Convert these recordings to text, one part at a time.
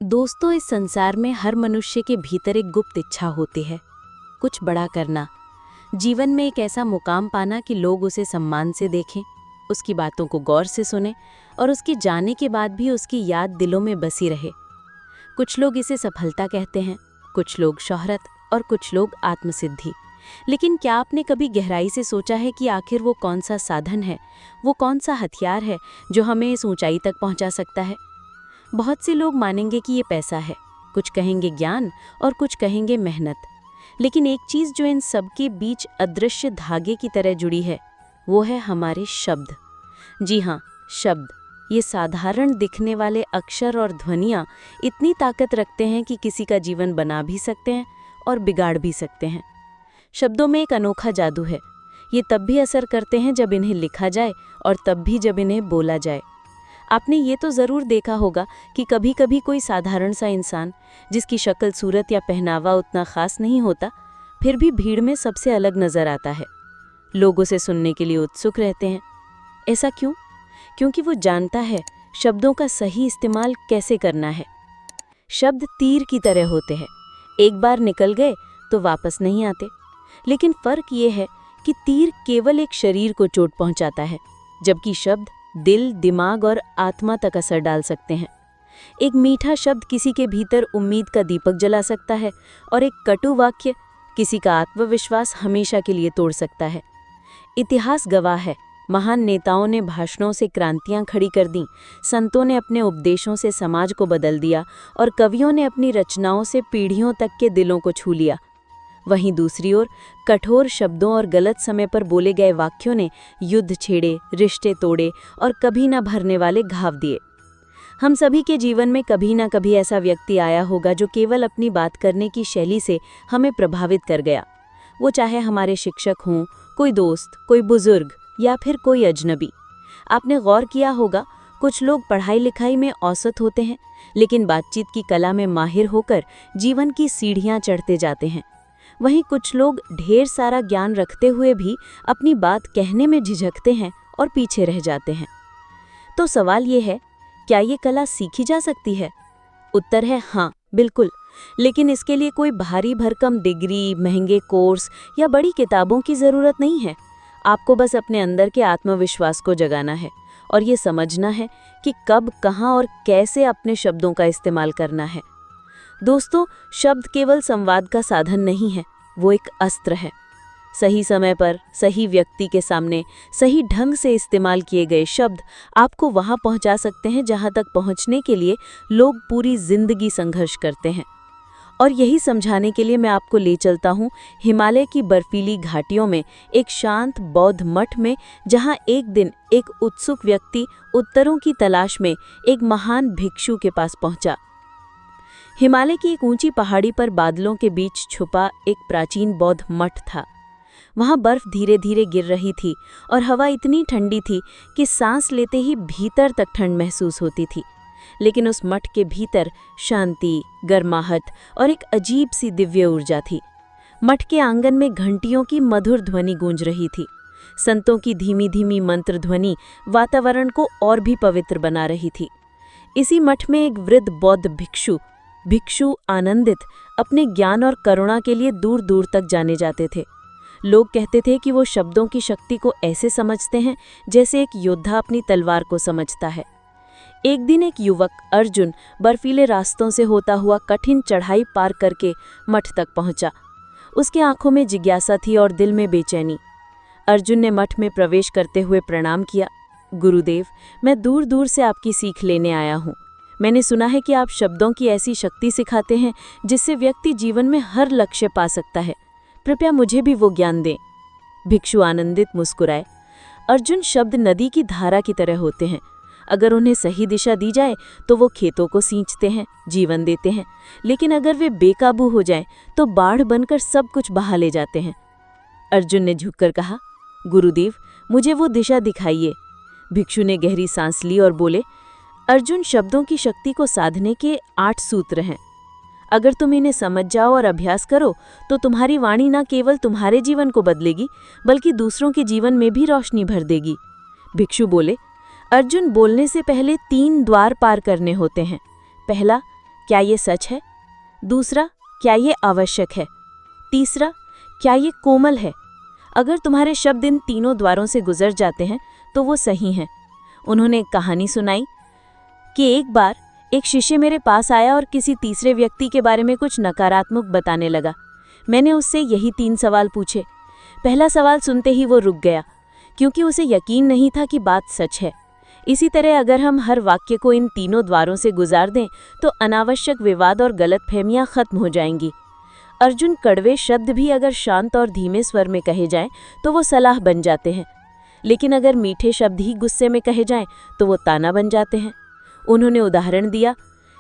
दोस्तों, इस संसार में हर मनुष्य के भीतर एक गुप्त इच्छा होती है, कुछ बड़ा करना, जीवन में एक ऐसा मुकाम पाना कि लोग उसे सम्मान से देखें, उसकी बातों को गौर से सुनें और उसके जाने के बाद भी उसकी याद दिलों में बसी रहे। कुछ लोग इसे सफलता कहते हैं, कुछ लोग शोहरत और कुछ लोग आत्मसिद्धि। लेकिन क्या आपने कभी गहराई से सोचा है कि आखिर वो कौन सा साधन है, वो कौन सा हथियार है जो हमें इस ऊंचाई तक पहुंचा सकता है? बहुत से लोग मानेंगे कि ये पैसा है, कुछ कहेंगे ज्ञान और कुछ कहेंगे मेहनत। लेकिन एक चीज़ जो इन सब के बीच अदृश्य धागे की तरह जुड़ी है, वो है हमारे शब्द। जी हाँ, शब्द। ये साधारण दिखने वाले अक्षर और ध्वनियाँ इतनी ताकत रखते हैं कि किसी का जीवन बना भी सकते हैं और बिगाड़ भी सकते हैं। शब्दों में एक अनोखा जादू है। ये तब भी असर करते हैं जब इन्हें लिखा जाए और तब भी जब इन्हें बोला जाए। आपने ये तो ज़रूर देखा होगा कि कभी कभी कोई साधारण सा इंसान, जिसकी शक्ल, सूरत या पहनावा उतना ख़ास नहीं होता, फिर भी भीड़ में सबसे अलग नज़र आता है। लोग उसे सुनने के लिए उत्सुक रहते हैं। ऐसा क्यों? क्योंकि वो जानता है शब्दों का सही इस्तेमाल कैसे करना है। शब्द तीर की तरह होते हैं, एक बार निकल गए तो वापस नहीं आते। लेकिन फ़र्क ये है कि तीर केवल एक शरीर को चोट पहुंचाता है, जबकि शब्द दिल, दिमाग और आत्मा तक असर डाल सकते हैं। एक मीठा शब्द किसी के भीतर उम्मीद का दीपक जला सकता है और एक कटु वाक्य किसी का आत्मविश्वास हमेशा के लिए तोड़ सकता है। इतिहास गवाह है, महान नेताओं ने भाषणों से क्रांतियां खड़ी कर दीं, संतों ने अपने उपदेशों से समाज को बदल दिया और कवियों ने अपनी रचनाओं से पीढ़ियों तक के दिलों को छू लिया। वहीं दूसरी ओर कठोर शब्दों और गलत समय पर बोले गए वाक्यों ने युद्ध छेड़े, रिश्ते तोड़े और कभी न भरने वाले घाव दिए। हम सभी के जीवन में कभी न कभी ऐसा व्यक्ति आया होगा जो केवल अपनी बात करने की शैली से हमें प्रभावित कर गया। वो चाहे हमारे शिक्षक हों, कोई दोस्त, कोई बुजुर्ग या फिर कोई अजनबी। आपने गौर किया होगा, कुछ लोग पढ़ाई लिखाई में औसत होते हैं, लेकिन बातचीत की कला में माहिर होकर जीवन की सीढ़ियाँ चढ़ते जाते हैं। वहीं कुछ लोग ढेर सारा ज्ञान रखते हुए भी अपनी बात कहने में झिझकते हैं और पीछे रह जाते हैं। तो सवाल ये है, क्या ये कला सीखी जा सकती है? उत्तर है हाँ, बिल्कुल। लेकिन इसके लिए कोई भारी भरकम डिग्री, महंगे कोर्स या बड़ी किताबों की ज़रूरत नहीं है। आपको बस अपने अंदर के आत्मविश्वास को जगाना है और ये समझना है कि कब, कहाँ और कैसे अपने शब्दों का इस्तेमाल करना है। दोस्तों, शब्द केवल संवाद का साधन नहीं है, वो एक अस्त्र है। सही समय पर, सही व्यक्ति के सामने, सही ढंग से इस्तेमाल किए गए शब्द आपको वहाँ पहुँचा सकते हैं जहाँ तक पहुँचने के लिए लोग पूरी जिंदगी संघर्ष करते हैं। और यही समझाने के लिए मैं आपको ले चलता हूँ हिमालय की बर्फीली घाटियों में एक शांत बौद्ध मठ में, जहाँ एक दिन एक उत्सुक व्यक्ति उत्तरों की तलाश में एक महान भिक्षु के पास पहुँचा। हिमालय की एक ऊंची पहाड़ी पर बादलों के बीच छुपा एक प्राचीन बौद्ध मठ था। वहां बर्फ धीरे धीरे गिर रही थी और हवा इतनी ठंडी थी कि सांस लेते ही भीतर तक ठंड महसूस होती थी। लेकिन उस मठ के भीतर शांति, गर्माहट और एक अजीब सी दिव्य ऊर्जा थी। मठ के आंगन में घंटियों की मधुर ध्वनि गूंज रही थी। संतों की धीमी धीमी मंत्र ध्वनि वातावरण को और भी पवित्र बना रही थी। इसी मठ में एक वृद्ध बौद्ध भिक्षु आनंदित अपने ज्ञान और करुणा के लिए दूर दूर तक जाने जाते थे। लोग कहते थे कि वो शब्दों की शक्ति को ऐसे समझते हैं जैसे एक योद्धा अपनी तलवार को समझता है। एक दिन एक युवक अर्जुन बर्फीले रास्तों से होता हुआ कठिन चढ़ाई पार करके मठ तक पहुंचा। उसकी आंखों में जिज्ञासा थी और दिल में बेचैनी। अर्जुन ने मठ में प्रवेश करते हुए प्रणाम किया। गुरुदेव, मैं दूर दूर से आपकी सीख लेने आया हूँ। मैंने सुना है कि आप शब्दों की ऐसी शक्ति सिखाते हैं जिससे व्यक्ति जीवन में हर लक्ष्य पा सकता है। कृपया मुझे भी वो ज्ञान दें। भिक्षु आनंदित मुस्कुराए। अर्जुन, शब्द नदी की धारा की तरह होते हैं। अगर उन्हें सही दिशा दी जाए तो वो खेतों को सींचते हैं, जीवन देते हैं। लेकिन अगर वे बेकाबू हो जाएं तो बाढ़ बनकर सब कुछ बहा ले जाते हैं। अर्जुन ने झुककर कहा, गुरुदेव, मुझे वो दिशा दिखाइए। भिक्षु ने गहरी सांस ली और बोले, अर्जुन, शब्दों की शक्ति को साधने के 8 सूत्र हैं। अगर तुम इन्हें समझ जाओ और अभ्यास करो तो तुम्हारी वाणी न केवल तुम्हारे जीवन को बदलेगी, बल्कि दूसरों के जीवन में भी रोशनी भर देगी। भिक्षु बोले, अर्जुन, बोलने से पहले 3 द्वार पार करने होते हैं। पहला, क्या ये सच है? दूसरा, क्या ये आवश्यक है? तीसरा, क्या ये कोमल है? अगर तुम्हारे शब्द इन तीनों द्वारों से गुजर जाते हैं तो वो सही हैं। उन्होंने एक कहानी सुनाई कि एक बार एक शिष्य मेरे पास आया और किसी तीसरे व्यक्ति के बारे में कुछ नकारात्मक बताने लगा। मैंने उससे यही 3 सवाल पूछे। पहला सवाल सुनते ही वो रुक गया, क्योंकि उसे यकीन नहीं था कि बात सच है। इसी तरह अगर हम हर वाक्य को इन तीनों द्वारों से गुजार दें तो अनावश्यक विवाद और गलतफहमियां खत्म हो जाएंगी। अर्जुन, कड़वे शब्द भी अगर शांत और धीमे स्वर में कहे जाएं तो वो सलाह बन जाते हैं, लेकिन अगर मीठे शब्द ही गुस्से में कहे जाएं तो वो ताना बन जाते हैं। उन्होंने उदाहरण दिया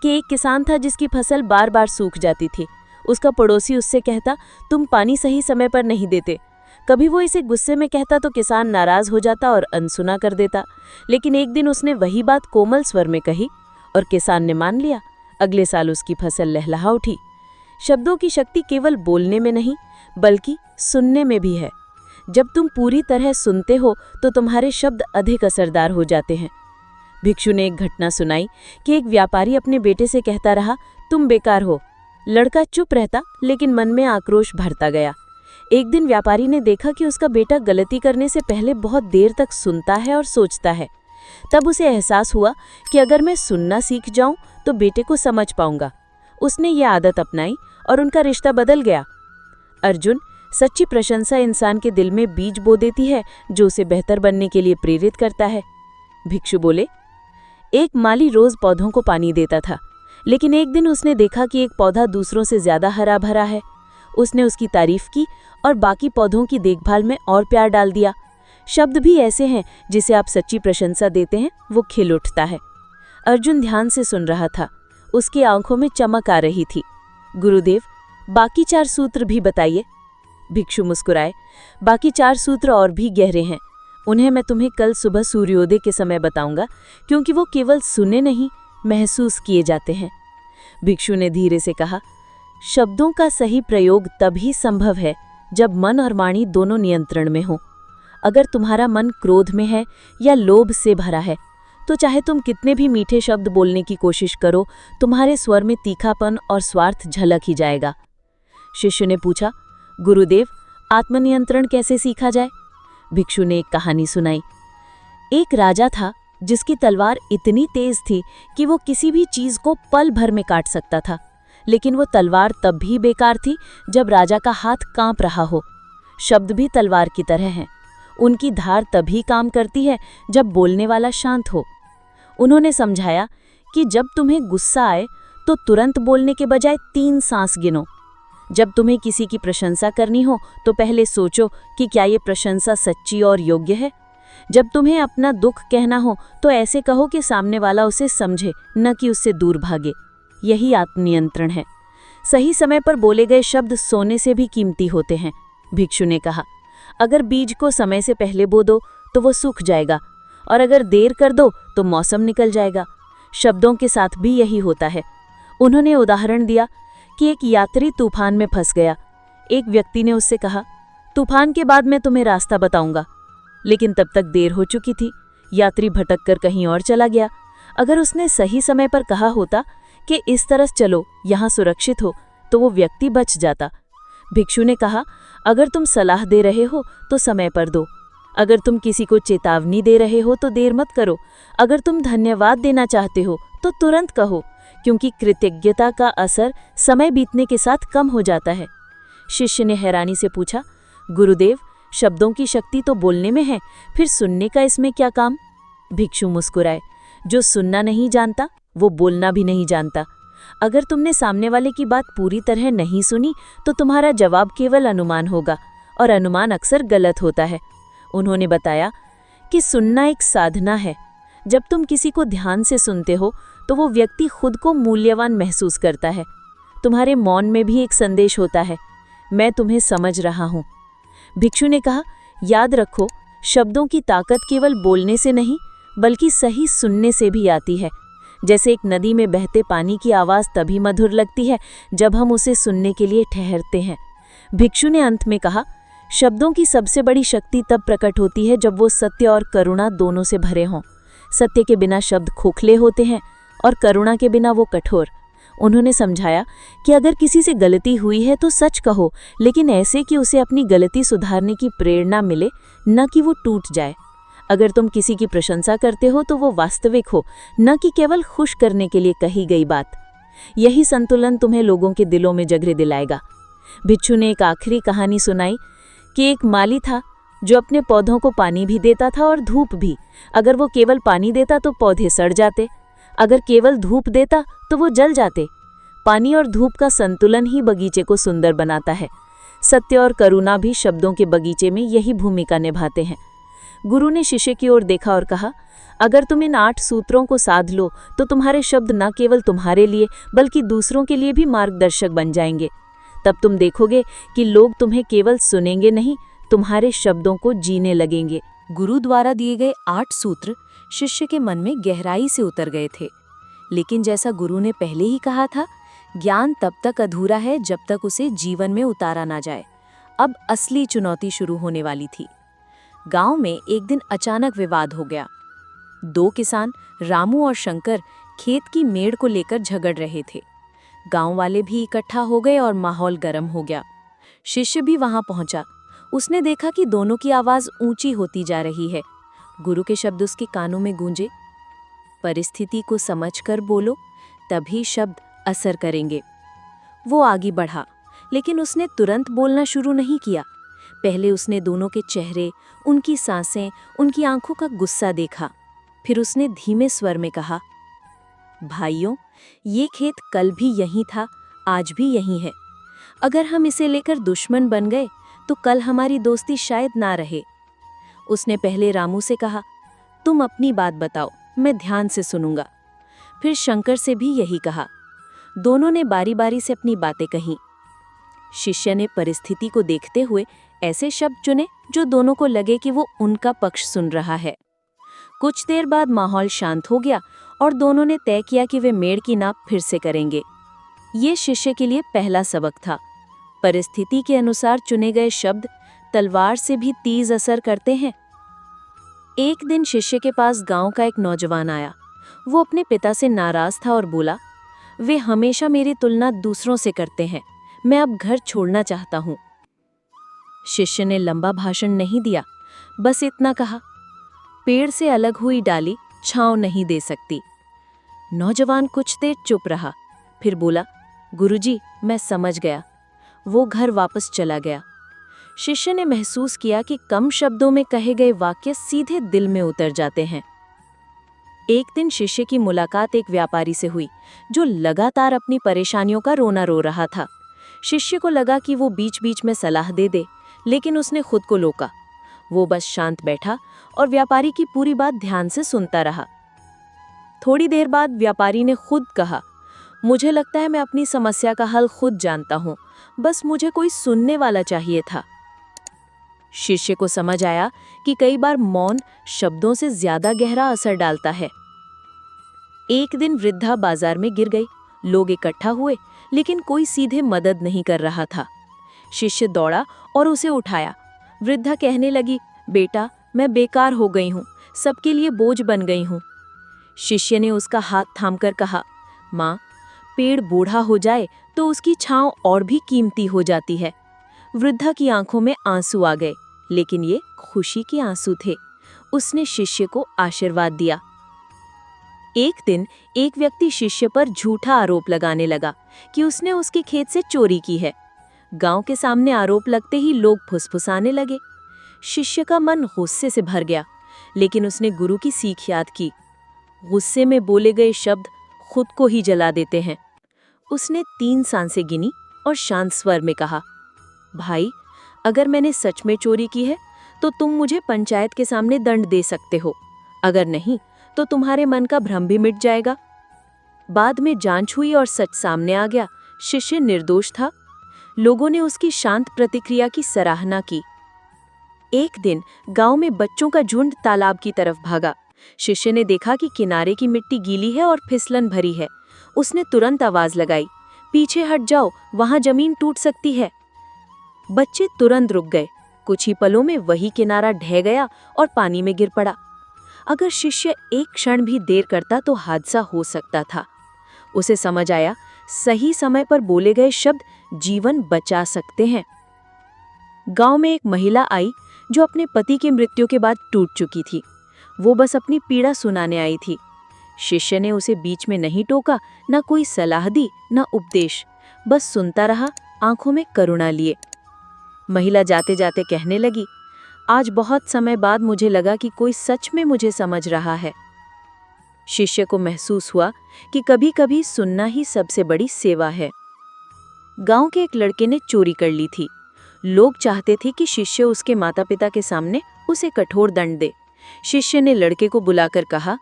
कि एक किसान था जिसकी फसल बार बार सूख जाती थी। उसका पड़ोसी उससे कहता, तुम पानी सही समय पर नहीं देते। कभी वो इसे गुस्से में कहता तो किसान नाराज हो जाता और अनसुना कर देता, लेकिन एक दिन उसने वही बात कोमल स्वर में कही और किसान ने मान लिया। अगले साल उसकी फसल लहलहा उठी। शब्दों की शक्ति केवल बोलने में नहीं बल्कि सुनने में भी है। जब तुम पूरी तरह सुनते हो तो तुम्हारे शब्द अधिक असरदार हो जाते हैं। भिक्षु ने एक घटना सुनाई कि एक व्यापारी अपने बेटे से कहता रहा, तुम बेकार हो। लड़का चुप रहता, लेकिन मन में आक्रोश भरता गया। एक दिन व्यापारी ने देखा कि उसका बेटा गलती करने से पहले बहुत देर तक सुनता है और सोचता है। तब उसे एहसास हुआ कि अगर मैं सुनना सीख जाऊं तो बेटे को समझ पाऊंगा। उसने ये आदत अपनाई और उनका रिश्ता बदल गया। अर्जुन, सच्ची प्रशंसा इंसान के दिल में बीज बो देती है जो उसे बेहतर बनने के लिए प्रेरित करता है। भिक्षु बोले, एक माली रोज पौधों को पानी देता था, लेकिन एक दिन उसने देखा कि एक पौधा दूसरों से ज्यादा हरा भरा है। उसने उसकी तारीफ की और बाकी पौधों की देखभाल में और प्यार डाल दिया। शब्द भी ऐसे हैं, जिसे आप सच्ची प्रशंसा देते हैं वो खिल उठता है। अर्जुन ध्यान से सुन रहा था। उसकी आंखों में चमक आ रही थी। गुरुदेव, बाकी 4 सूत्र भी बताइए। भिक्षु मुस्कुराए, बाकी 4 सूत्र और भी गहरे हैं। उन्हें मैं तुम्हें कल सुबह सूर्योदय के समय बताऊंगा, क्योंकि वो केवल सुने नहीं महसूस किए जाते हैं। भिक्षु ने धीरे से कहा, शब्दों का सही प्रयोग तभी संभव है जब मन और वाणी दोनों नियंत्रण में हो। अगर तुम्हारा मन क्रोध में है या लोभ से भरा है तो चाहे तुम कितने भी मीठे शब्द बोलने की कोशिश करो, तुम्हारे स्वर में तीखापन और स्वार्थ झलक ही जाएगा। शिष्य ने पूछा, गुरुदेव, आत्मनियंत्रण कैसे सीखा जाए? भिक्षु ने एक कहानी सुनाई। एक राजा था जिसकी तलवार इतनी तेज थी कि वो किसी भी चीज को पल भर में काट सकता था, लेकिन वो तलवार तब भी बेकार थी जब राजा का हाथ कांप रहा हो। शब्द भी तलवार की तरह हैं। उनकी धार तभी काम करती है जब बोलने वाला शांत हो। उन्होंने समझाया कि जब तुम्हें गुस्सा आए तो तुरंत बोलने के बजाय 3 सांस गिनो। जब तुम्हें किसी की प्रशंसा करनी हो तो पहले सोचो कि क्या ये प्रशंसा सच्ची और योग्य है। जब तुम्हें अपना दुख कहना हो तो ऐसे कहो कि सामने वाला उसे समझे, न कि उससे दूर भागे। यही आत्मनियंत्रण है। सही समय पर बोले गए शब्द सोने से भी कीमती होते हैं। भिक्षु ने कहा, अगर बीज को समय से पहले बो दो तो वो सूख जाएगा, और अगर देर कर दो तो मौसम निकल जाएगा। शब्दों के साथ भी यही होता है। उन्होंने उदाहरण दिया कि एक यात्री तूफान में फंस गया। एक व्यक्ति ने उससे कहा, तूफान के बाद मैं तुम्हें रास्ता बताऊंगा, लेकिन तब तक देर हो चुकी थी। यात्री भटक कर कहीं और चला गया। अगर उसने सही समय पर कहा होता कि इस तरह चलो, यहाँ सुरक्षित हो, तो वो व्यक्ति बच जाता। भिक्षु ने कहा, अगर तुम सलाह दे रहे हो तो समय पर दो। अगर तुम किसी को चेतावनी दे रहे हो तो देर मत करो। अगर तुम धन्यवाद देना चाहते हो तो तुरंत कहो, क्योंकि कृतज्ञता का असर समय बीतने के साथ कम हो जाता है। शिष्य ने हैरानी से पूछा, गुरुदेव, शब्दों की शक्ति तो बोलने में है, फिर सुनने का इसमें क्या काम? भिक्षु मुस्कुराए, जो सुनना नहीं जानता वो बोलना भी नहीं जानता। अगर तुमने सामने वाले की बात पूरी तरह नहीं सुनी तो तुम्हारा जवाब केवल अनुमान होगा, और अनुमान अक्सर गलत होता है। उन्होंने बताया कि सुनना एक साधना है। जब तुम किसी को ध्यान से सुनते हो तो वो व्यक्ति खुद को मूल्यवान महसूस करता है। तुम्हारे मौन में भी एक संदेश होता है, मैं तुम्हें समझ रहा हूँ। भिक्षु ने कहा, याद रखो, शब्दों की ताकत केवल बोलने से नहीं बल्कि सही सुनने से भी आती है। जैसे एक नदी में बहते पानी की आवाज़ तभी मधुर लगती है जब हम उसे सुनने के लिए ठहरते हैं। भिक्षु ने अंत में कहा, शब्दों की सबसे बड़ी शक्ति तब प्रकट होती है जब वो सत्य और करुणा दोनों से भरे हों। सत्य के बिना शब्द खोखले होते हैं और करुणा के बिना वो कठोर। उन्होंने समझाया कि अगर किसी से गलती हुई है तो सच कहो, लेकिन ऐसे कि उसे अपनी गलती सुधारने की प्रेरणा मिले, न कि वो टूट जाए। अगर तुम किसी की प्रशंसा करते हो तो वो वास्तविक हो, न कि केवल खुश करने के लिए कही गई बात। यही संतुलन तुम्हें लोगों के दिलों में जगह दिलाएगा। भिक्षु ने एक आखिरी कहानी सुनाई कि एक माली था जो अपने पौधों को पानी भी देता था और धूप भी। अगर वो केवल पानी देता तो पौधे सड़ जाते, अगर केवल धूप देता तो वो जल जाते। पानी और धूप का संतुलन ही बगीचे को सुंदर बनाता है। सत्य और करुणा भी शब्दों के बगीचे में यही भूमिका निभाते हैं। गुरु ने शिष्य की ओर देखा और कहा, अगर तुम इन 8 सूत्रों को साध लो तो तुम्हारे शब्द न केवल तुम्हारे लिए बल्कि दूसरों के लिए भी मार्गदर्शक बन जाएंगे। तब तुम देखोगे कि लोग तुम्हें केवल सुनेंगे नहीं, तुम्हारे शब्दों को जीने लगेंगे। गुरु द्वारा दिए गए 8 सूत्र शिष्य के मन में गहराई से उतर गए थे। लेकिन जैसा गुरु ने पहले ही कहा था, ज्ञान तब तक अधूरा है जब तक उसे जीवन में उतारा ना जाए। अब असली चुनौती शुरू होने वाली थी। गांव में एक दिन अचानक विवाद हो गया। 2 किसान रामू और शंकर खेत की मेड़ को लेकर झगड़ रहे थे। गांव वाले भी इकट्ठा हो गए और माहौल गर्म हो गया। शिष्य भी वहां पहुंचा। उसने देखा कि दोनों की आवाज ऊंची होती जा रही है। गुरु के शब्द उसके कानों में गूंजे, परिस्थिति को समझकर बोलो, तभी शब्द असर करेंगे। वो आगे बढ़ा, लेकिन उसने तुरंत बोलना शुरू नहीं किया। पहले उसने दोनों के चेहरे, उनकी सांसें, उनकी आंखों का गुस्सा देखा। फिर उसने धीमे स्वर में कहा, भाइयों, ये खेत कल भी यहीं था, आज भी यहीं है। अगर हम इसे लेकर दुश्मन बन गए तो कल हमारी दोस्ती शायद ना रहे। उसने पहले रामू से कहा, तुम अपनी बात बताओ, मैं ध्यान से सुनूंगा। फिर शंकर से भी यही कहा। दोनों ने बारी बारी से अपनी बातें कहीं। शिष्य ने परिस्थिति को देखते हुए ऐसे शब्द चुने जो दोनों को लगे कि वो उनका पक्ष सुन रहा है। कुछ देर बाद माहौल शांत हो गया और दोनों ने तय किया कि वे मेड़ की नाप फिर से करेंगे। ये शिष्य के लिए पहला सबक था। परिस्थिति के अनुसार चुने गए शब्द तलवार से भी तेज असर करते हैं। एक दिन शिष्य के पास गांव का एक नौजवान आया। वो अपने पिता से नाराज था और बोला, वे हमेशा मेरी तुलना दूसरों से करते हैं, मैं अब घर छोड़ना चाहता हूं। शिष्य ने लंबा भाषण नहीं दिया, बस इतना कहा, पेड़ से अलग हुई डाली छांव नहीं दे सकती। नौजवान कुछ देर चुप रहा, फिर बोला, गुरुजी, मैं समझ गया। वो घर वापस चला गया। शिष्य ने महसूस किया कि कम शब्दों में कहे गए वाक्य सीधे दिल में उतर जाते हैं। एक दिन शिष्य की मुलाकात एक व्यापारी से हुई जो लगातार अपनी परेशानियों का रोना रो रहा था। शिष्य को लगा कि वो बीच बीच में सलाह दे दे, लेकिन उसने खुद को रोका। वो बस शांत बैठा और व्यापारी की पूरी बात ध्यान से सुनता रहा। थोड़ी देर बाद व्यापारी ने खुद कहा, मुझे लगता है मैं अपनी समस्या का हल खुद जानता हूँ, बस मुझे कोई सुनने वाला चाहिए था। शिष्य को समझ आया कि कई बार मौन शब्दों से ज्यादा गहरा असर डालता है। एक दिन वृद्धा बाजार में गिर गई। लोग इकट्ठा हुए, लेकिन कोई सीधे मदद नहीं कर रहा था। शिष्य दौड़ा और उसे उठाया। वृद्धा कहने लगी, बेटा, मैं बेकार हो गई हूँ, सबके लिए बोझ बन गई हूँ। शिष्य ने उसका हाथ थामकर कहा, माँ, पेड़ बूढ़ा हो जाए तो उसकी छांव और भी कीमती हो जाती है। वृद्धा की आंखों में आंसू आ गए, लेकिन ये खुशी के आंसू थे। उसने शिष्य को आशीर्वाद दिया। एक दिन एक व्यक्ति शिष्य पर झूठा आरोप लगाने लगा कि उसने उसके खेत से चोरी की है। गांव के सामने आरोप लगते ही लोग फुसफुसाने लगे। शिष्य का मन गुस्से से भर गया, लेकिन उसने गुरु की सीख याद की। गुस्से में बोले गए शब्द खुद को ही जला देते हैं। उसने 3 सांसें गिनी और शांत स्वर में कहा, भाई, अगर मैंने सच में चोरी की है तो तुम मुझे पंचायत के सामने दंड दे सकते हो, अगर नहीं तो तुम्हारे मन का भ्रम भी मिट जाएगा। बाद में जांच हुई और सच सामने आ गया। शिष्य निर्दोष था। लोगों ने उसकी शांत प्रतिक्रिया की सराहना की। एक दिन गांव में बच्चों का झुंड तालाब की तरफ भागा। शिष्य ने देखा कि किनारे की मिट्टी गीली है और फिसलन भरी है। उसने तुरंत आवाज लगाई, पीछे हट जाओ, वहां जमीन टूट सकती है। बच्चे तुरंत रुक गए। कुछ ही पलों में वही किनारा ढह गया और पानी में गिर पड़ा। अगर शिष्य एक क्षण भी देर करता तो हादसा हो सकता था। उसे समझ आया, सही समय पर बोले गए शब्द जीवन बचा सकते हैं। गांव में एक महिला आई जो अपने पति की मृत्यु के बाद टूट चुकी थी। वो बस अपनी पीड़ा सुनाने आई थी। शिष्य ने उसे बीच में नहीं टोका, न कोई सलाह दी, न उपदेश। बस सुनता रहा, आंखों में करुणा लिए। महिला जाते जाते कहने लगी, आज बहुत समय बाद मुझे लगा कि कोई सच में मुझे समझ रहा है। शिष्य को महसूस हुआ कि कभी-कभी सुनना ही सबसे बड़ी सेवा है। गांव के एक लड़के ने चोरी कर ली थी। लोग चाहते थे कि शिष्य उसके माता पिता के सामने उसे कठोर दंड दे। शिष्य ने लड़के को बुलाकर कहा,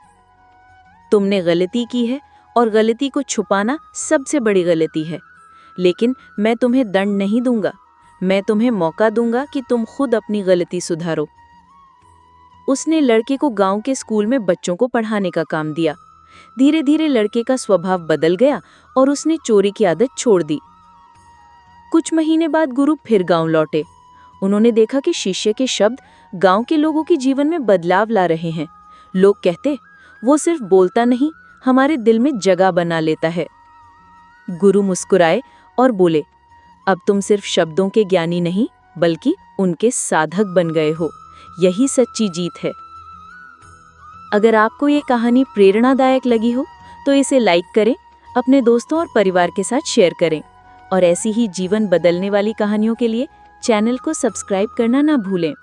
तुमने गलती की है और गलती को छुपाना सबसे बड़ी गलती है, लेकिन मैं तुम्हें दंड नहीं दूंगा। मैं तुम्हें मौका दूंगा कि तुम खुद अपनी गलती सुधारो। उसने लड़के को गांव के स्कूल में बच्चों को पढ़ाने का काम दिया। धीरे धीरे लड़के का स्वभाव बदल गया और उसने चोरी की आदत छोड़ दी। कुछ महीने बाद गुरु फिर गांव लौटे। उन्होंने देखा कि शिष्य के शब्द गांव के लोगों के जीवन में बदलाव ला रहे हैं। लोग कहते, वो सिर्फ बोलता नहीं, हमारे दिल में जगह बना लेता है। गुरु मुस्कुराए और बोले, अब तुम सिर्फ शब्दों के ज्ञानी नहीं, बल्कि उनके साधक बन गए हो। यही सच्ची जीत है। अगर आपको ये कहानी प्रेरणादायक लगी हो तो इसे लाइक करें, अपने दोस्तों और परिवार के साथ शेयर करें और ऐसी ही जीवन बदलने वाली कहानियों के लिए चैनल को सब्सक्राइब करना ना भूलें।